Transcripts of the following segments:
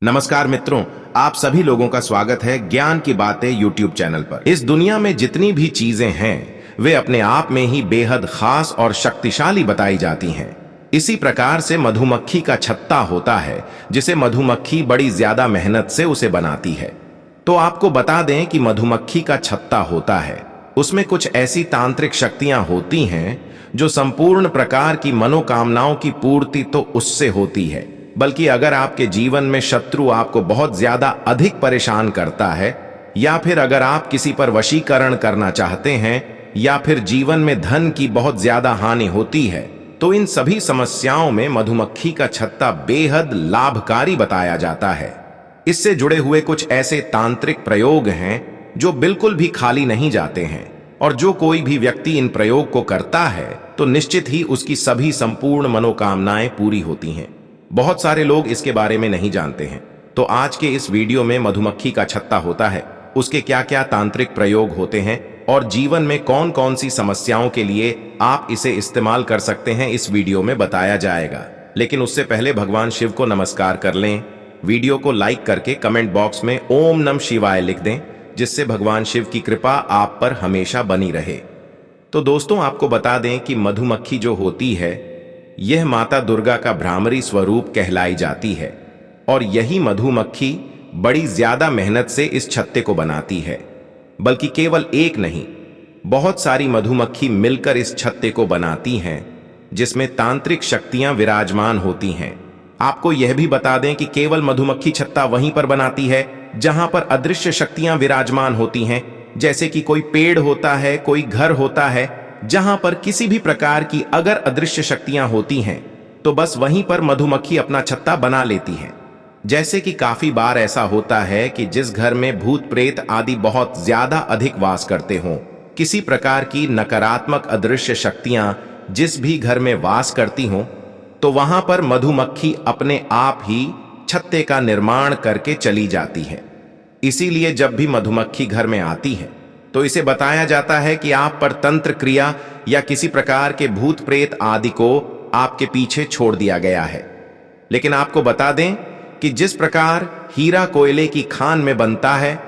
नमस्कार मित्रों, आप सभी लोगों का स्वागत है ज्ञान की बातें यूट्यूब चैनल पर। इस दुनिया में जितनी भी चीजें हैं वे अपने आप में ही बेहद खास और शक्तिशाली बताई जाती हैं। इसी प्रकार से मधुमक्खी का छत्ता होता है जिसे मधुमक्खी बड़ी ज्यादा मेहनत से उसे बनाती है। तो आपको बता दें कि मधुमक्खी का छत्ता होता है, उसमें कुछ ऐसी तांत्रिक शक्तियां होती हैं जो संपूर्ण प्रकार की मनोकामनाओं की पूर्ति तो उससे होती है, बल्कि अगर आपके जीवन में शत्रु आपको बहुत ज्यादा अधिक परेशान करता है, या फिर अगर आप किसी पर वशीकरण करना चाहते हैं, या फिर जीवन में धन की बहुत ज्यादा हानि होती है, तो इन सभी समस्याओं में मधुमक्खी का छत्ता बेहद लाभकारी बताया जाता है। इससे जुड़े हुए कुछ ऐसे तांत्रिक प्रयोग हैं जो बिल्कुल भी खाली नहीं जाते हैं, और जो कोई भी व्यक्ति इन प्रयोग को करता है तो निश्चित ही उसकी सभी संपूर्ण मनोकामनाएं पूरी होती हैं। बहुत सारे लोग इसके बारे में नहीं जानते हैं, तो आज के इस वीडियो में मधुमक्खी का छत्ता होता है, उसके क्या क्या तांत्रिक प्रयोग होते हैं और जीवन में कौन कौन सी समस्याओं के लिए आप इसे इस्तेमाल कर सकते हैं, इस वीडियो में बताया जाएगा। लेकिन उससे पहले भगवान शिव को नमस्कार कर लें। वीडियो को लाइक करके कमेंट बॉक्स में ओम नमः शिवाय लिख दें, जिससे भगवान शिव की कृपा आप पर हमेशा बनी रहे। तो दोस्तों, आपको बता दें कि मधुमक्खी जो होती है यह माता दुर्गा का भ्रामरी स्वरूप कहलाई जाती है, और यही मधुमक्खी बड़ी ज्यादा मेहनत से इस छत्ते को बनाती है। बल्कि केवल एक नहीं, बहुत सारी मधुमक्खी मिलकर इस छत्ते को बनाती हैं, जिसमें तांत्रिक शक्तियां विराजमान होती हैं। आपको यह भी बता दें कि केवल मधुमक्खी छत्ता वहीं पर बनाती है जहां पर अदृश्य शक्तियां विराजमान होती हैं, जैसे कि कोई पेड़ होता है, कोई घर होता है, जहां पर किसी भी प्रकार की अगर अदृश्य शक्तियां होती हैं तो बस वहीं पर मधुमक्खी अपना छत्ता बना लेती है। जैसे कि काफी बार ऐसा होता है कि जिस घर में भूत प्रेत आदि बहुत ज्यादा अधिक वास करते हों, किसी प्रकार की नकारात्मक अदृश्य शक्तियां जिस भी घर में वास करती हों, तो वहां पर मधुमक्खी अपने आप ही छत्ते का निर्माण करके चली जाती है। इसीलिए जब भी मधुमक्खी घर में आती है तो इसे बताया जाता है कि आप पर तंत्र क्रिया या किसी प्रकार के भूत प्रेत आदि को आपके पीछे छोड़ दिया गया है। लेकिन आपको बता दें कि जिस प्रकार हीरा कोयले की खान में बनता है,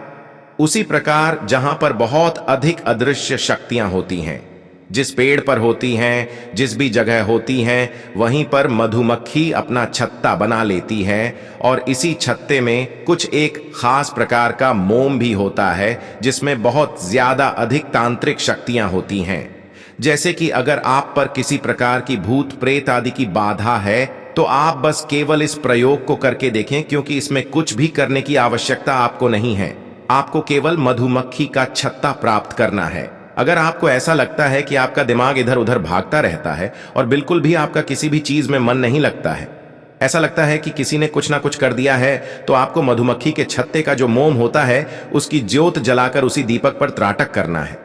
उसी प्रकार जहां पर बहुत अधिक अदृश्य शक्तियां होती हैं, जिस पेड़ पर होती हैं, जिस भी जगह होती हैं, वहीं पर मधुमक्खी अपना छत्ता बना लेती है। और इसी छत्ते में कुछ एक खास प्रकार का मोम भी होता है, जिसमें बहुत ज्यादा अधिक तांत्रिक शक्तियां होती हैं। जैसे कि अगर आप पर किसी प्रकार की भूत प्रेत आदि की बाधा है, तो आप बस केवल इस प्रयोग को करके देखें, क्योंकि इसमें कुछ भी करने की आवश्यकता आपको नहीं है। आपको केवल मधुमक्खी का छत्ता प्राप्त करना है। अगर आपको ऐसा लगता है कि आपका दिमाग इधर उधर भागता रहता है और बिल्कुल भी आपका किसी भी चीज में मन नहीं लगता है, ऐसा लगता है कि किसी ने कुछ ना कुछ कर दिया है, तो आपको मधुमक्खी के छत्ते का जो मोम होता है उसकी ज्योत जलाकर उसी दीपक पर त्राटक करना है।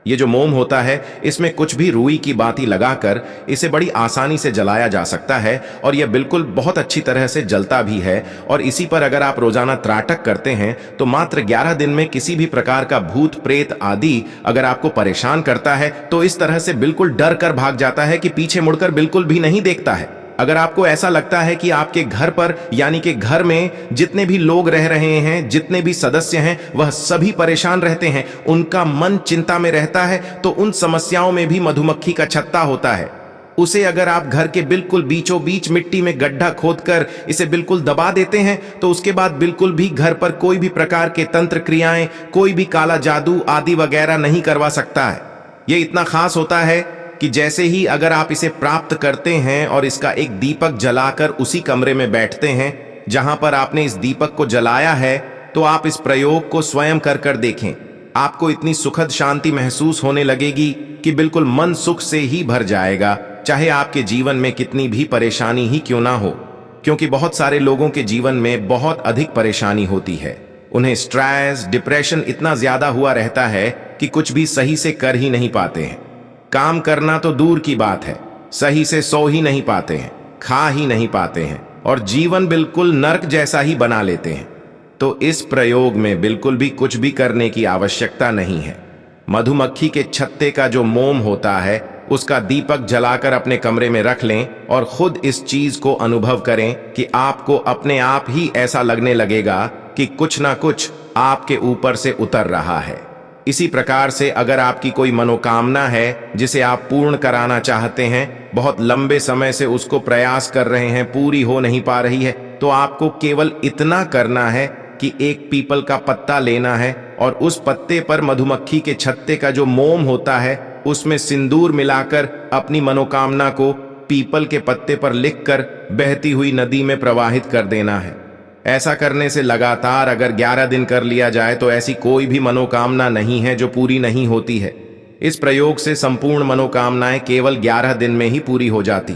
ये जो मोम होता है, इसमें कुछ भी रुई की बाती लगाकर इसे बड़ी आसानी से जलाया जा सकता है, और यह बिल्कुल बहुत अच्छी तरह से जलता भी है। और इसी पर अगर आप रोजाना त्राटक करते हैं तो मात्र 11 दिन में किसी भी प्रकार का भूत प्रेत आदि अगर आपको परेशान करता है तो इस तरह से बिल्कुल डर कर भाग जाता है कि पीछे मुड़कर बिल्कुल भी नहीं देखता है। अगर आपको ऐसा लगता है कि आपके घर पर, यानी कि घर में जितने भी लोग रह रहे हैं, जितने भी सदस्य हैं, वह सभी परेशान रहते हैं, उनका मन चिंता में रहता है, तो उन समस्याओं में भी मधुमक्खी का छत्ता होता है। उसे अगर आप घर के बिल्कुल बीचों बीच मिट्टी में गड्ढा खोदकर इसे बिल्कुल दबा देते हैं, तो उसके बाद बिल्कुल भी घर पर कोई भी प्रकार के तंत्र क्रियाएं, कोई भी काला जादू आदि वगैरह नहीं करवा सकता है। यह इतना खास होता है कि जैसे ही अगर आप इसे प्राप्त करते हैं और इसका एक दीपक जलाकर उसी कमरे में बैठते हैं जहां पर आपने इस दीपक को जलाया है, तो आप इस प्रयोग को स्वयं कर देखें। आपको इतनी सुखद शांति महसूस होने लगेगी कि बिल्कुल मन सुख से ही भर जाएगा, चाहे आपके जीवन में कितनी भी परेशानी ही क्यों ना हो। क्योंकि बहुत सारे लोगों के जीवन में बहुत अधिक परेशानी होती है। उन्हें स्ट्रेस, डिप्रेशन इतना ज्यादा हुआ रहता है कि कुछ भी सही से कर ही नहीं पाते हैं। काम करना तो दूर की बात है, सही से सो ही नहीं पाते हैं, खा ही नहीं पाते हैं, और जीवन बिल्कुल नर्क जैसा ही बना लेते हैं। तो इस प्रयोग में बिल्कुल भी कुछ भी करने की आवश्यकता नहीं है। मधुमक्खी के छत्ते का जो मोम होता है उसका दीपक जलाकर अपने कमरे में रख लें और खुद इस चीज को अनुभव करें कि आपको अपने आप ही ऐसा लगने लगेगा कि कुछ ना कुछ आपके ऊपर से उतर रहा है। इसी प्रकार से अगर आपकी कोई मनोकामना है जिसे आप पूर्ण कराना चाहते हैं, बहुत लंबे समय से उसको प्रयास कर रहे हैं, पूरी हो नहीं पा रही है, तो आपको केवल इतना करना है कि एक पीपल का पत्ता लेना है और उस पत्ते पर मधुमक्खी के छत्ते का जो मोम होता है उसमें सिंदूर मिलाकर अपनी मनोकामना को पीपल के पत्ते पर लिखकर बहती हुई नदी में प्रवाहित कर देना है। ऐसा करने से लगातार अगर 11 दिन कर लिया जाए तो ऐसी कोई भी मनोकामना नहीं है जो पूरी नहीं होती है। इस प्रयोग से संपूर्ण मनोकामनाएं केवल 11 दिन में ही पूरी हो जाती।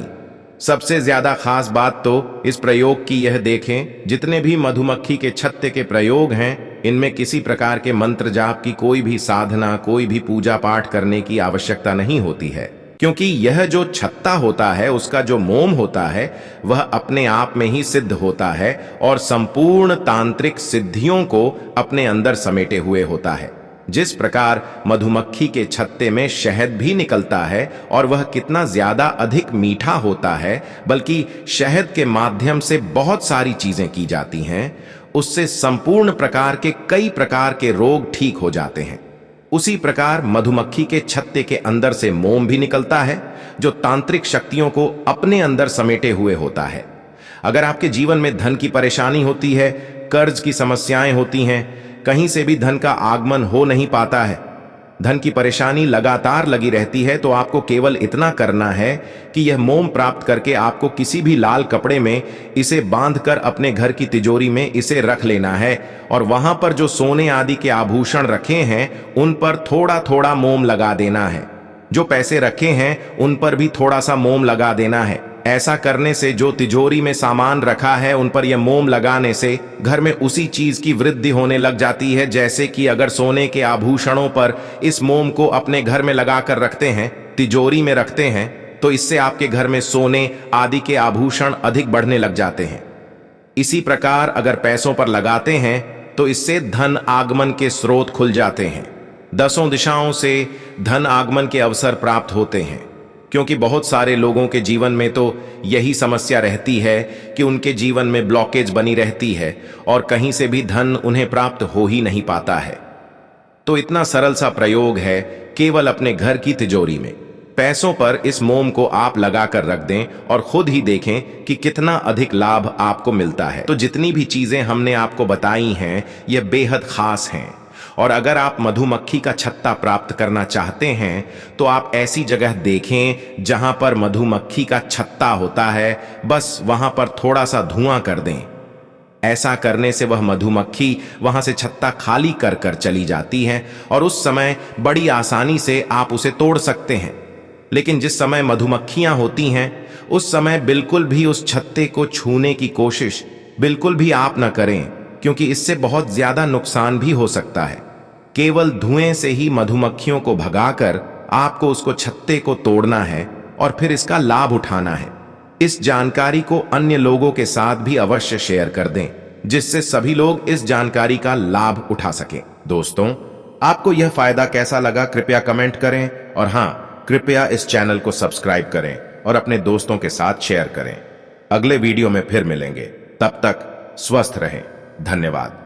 सबसे ज्यादा खास बात तो इस प्रयोग की यह देखें, जितने भी मधुमक्खी के छत्ते के प्रयोग हैं, इनमें किसी प्रकार के मंत्र जाप की कोई भी साधना, कोई भी पूजा पाठ करने की आवश्यकता नहीं होती है, क्योंकि यह जो छत्ता होता है उसका जो मोम होता है वह अपने आप में ही सिद्ध होता है और संपूर्ण तांत्रिक सिद्धियों को अपने अंदर समेटे हुए होता है। जिस प्रकार मधुमक्खी के छत्ते में शहद भी निकलता है और वह कितना ज्यादा अधिक मीठा होता है, बल्कि शहद के माध्यम से बहुत सारी चीजें की जाती हैं, उससे संपूर्ण प्रकार के कई प्रकार के रोग ठीक हो जाते हैं। उसी प्रकार मधुमक्खी के छत्ते के अंदर से मोम भी निकलता है जो तांत्रिक शक्तियों को अपने अंदर समेटे हुए होता है। अगर आपके जीवन में धन की परेशानी होती है, कर्ज की समस्याएं होती हैं, कहीं से भी धन का आगमन हो नहीं पाता है, धन की परेशानी लगातार लगी रहती है, तो आपको केवल इतना करना है कि यह मोम प्राप्त करके आपको किसी भी लाल कपड़े में इसे बांधकर अपने घर की तिजोरी में इसे रख लेना है और वहां पर जो सोने आदि के आभूषण रखे हैं उन पर थोड़ा थोड़ा मोम लगा देना है। जो पैसे रखे हैं उन पर भी थोड़ा सा मोम लगा देना है। ऐसा करने से जो तिजोरी में सामान रखा है उन पर यह मोम लगाने से घर में उसी चीज की वृद्धि होने लग जाती है। जैसे कि अगर सोने के आभूषणों पर इस मोम को अपने घर में लगाकर रखते हैं, तिजोरी में रखते हैं, तो इससे आपके घर में सोने आदि के आभूषण अधिक बढ़ने लग जाते हैं। इसी प्रकार अगर पैसों पर लगाते हैं तो इससे धन आगमन के स्रोत खुल जाते हैं। 10 दिशाओं से धन आगमन के अवसर प्राप्त होते हैं, क्योंकि बहुत सारे लोगों के जीवन में तो यही समस्या रहती है कि उनके जीवन में ब्लॉकेज बनी रहती है और कहीं से भी धन उन्हें प्राप्त हो ही नहीं पाता है। तो इतना सरल सा प्रयोग है, केवल अपने घर की तिजोरी में पैसों पर इस मोम को आप लगाकर रख दें और खुद ही देखें कि कितना अधिक लाभ आपको मिलता है। तो जितनी भी चीजें हमने आपको बताई हैं यह बेहद खास हैं, और अगर आप मधुमक्खी का छत्ता प्राप्त करना चाहते हैं तो आप ऐसी जगह देखें जहां पर मधुमक्खी का छत्ता होता है, बस वहां पर थोड़ा सा धुआं कर दें। ऐसा करने से वह मधुमक्खी वहां से छत्ता खाली कर कर चली जाती है और उस समय बड़ी आसानी से आप उसे तोड़ सकते हैं। लेकिन जिस समय मधुमक्खियां होती हैं उस समय बिल्कुल भी उस छत्ते को छूने की कोशिश बिल्कुल भी आप न करें, क्योंकि इससे बहुत ज्यादा नुकसान भी हो सकता है। केवल धुएं से ही मधुमक्खियों को भगाकर आपको उसको छत्ते को तोड़ना है और फिर इसका लाभ उठाना है। इस जानकारी को अन्य लोगों के साथ भी अवश्य शेयर कर दें, जिससे सभी लोग इस जानकारी का लाभ उठा सकें। दोस्तों, आपको यह फायदा कैसा लगा कृपया कमेंट करें, और हाँ, कृपया इस चैनल को सब्सक्राइब करें और अपने दोस्तों के साथ शेयर करें। अगले वीडियो में फिर मिलेंगे, तब तक स्वस्थ रहें। धन्यवाद।